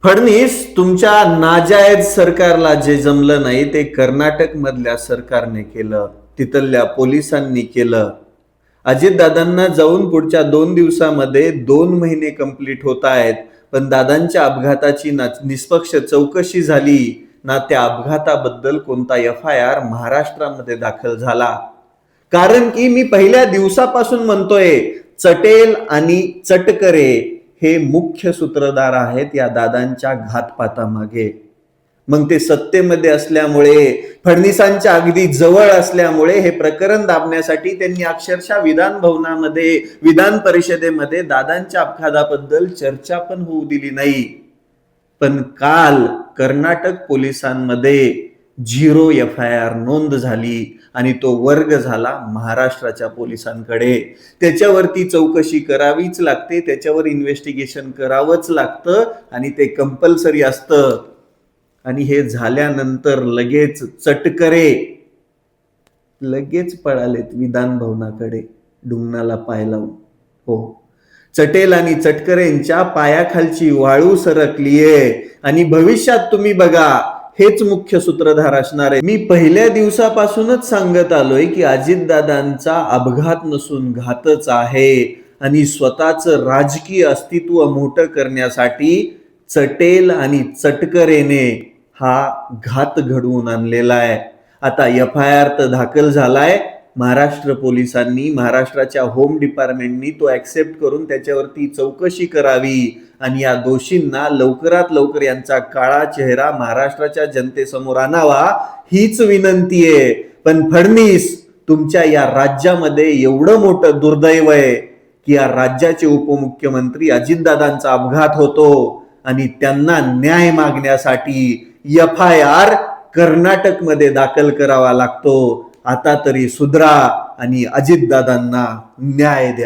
फडणीस, तुमच्या नाजायज सरकारला जे जमलं नाही ते कर्नाटक मधल्या सरकारने केलं, तिथल्या पोलिसांनी केलं. अजितदादांना जाऊन पुढच्या 2 दिवसामध्ये 2 महिने कंप्लीट होत आहेत, पण दादांच्या अपघाताची ना निष्पक्ष चौकशी झाली ना त्या अपघाताबद्दल कोणता FIR महाराष्ट्रामध्ये दाखल झाला. कारण की मी पहिल्या दिवसापासून म्हणतोय, चटेल आणि चटकरे हे मुख्य सूत्रधार आहेत या दादांच्या घातपातामागे. मग ते सत्तेमध्ये असल्यामुळे, फडणवीसांच्या अगदी जवळ असल्यामुळे हे प्रकरण दाबण्यासाठी त्यांनी अक्षरशः विधान भवनामध्ये, विधान परिषदेमध्ये दादांच्या अपघाताबद्दल चर्चा पण होऊ दिली नाही. पण काल कर्नाटक पोलिसांमध्ये 0 FIR नोंद झाली आणि तो वर्ग झाला महाराष्ट्राच्या पोलिसांकडे. त्याच्यावरती चौकशी करावीच लागते, त्याच्यावर इन्व्हेस्टिगेशन करावंच लागतं आणि ते कंपल्सरी असतं. आणि हे झाल्यानंतर लगेच चटकरे लगेच पळालेत विधान भवनाकडे डुंगणाला पाय लावून. हो, चटेल आणि चटकरेंच्या पायाखालची वाळू सरकलीये आणि भविष्यात तुम्ही बघा हेच मुख्य सूत्रधार असणार आहे. मी पहिल्या दिवसापासूनच सांगत आलोय की अजितदादांचा अपघात नसून घातच आहे आणि स्वतःचं राजकीय अस्तित्व मोठं करण्यासाठी चटेल आणि चटकरेने हा घात घडवून आणलेला आहे. आता FIR तर दाखल झालाय. महाराष्ट्र पोलिसांनी, महाराष्ट्राच्या होम डिपार्टमेंटनी तो ऍक्सेप्ट करून त्याच्यावरती चौकशी करावी आणि या दोषींना लवकरात लवकर यांचा काळा चेहरा महाराष्ट्राच्या जनतेसमोर आणावा हीच विनंती आहे. पण फडणवीस, तुमच्या या राज्यामध्ये एवढं मोठं दुर्दैव आहे की या राज्याचे उपमुख्यमंत्री अजितदादांचा अपघात होतो आणि त्यांना न्याय मागण्यासाठी FIR कर्नाटकमध्ये दाखल करावा लागतो. आता तरी सुधरा आणि अजितदादांना न्याय द्या.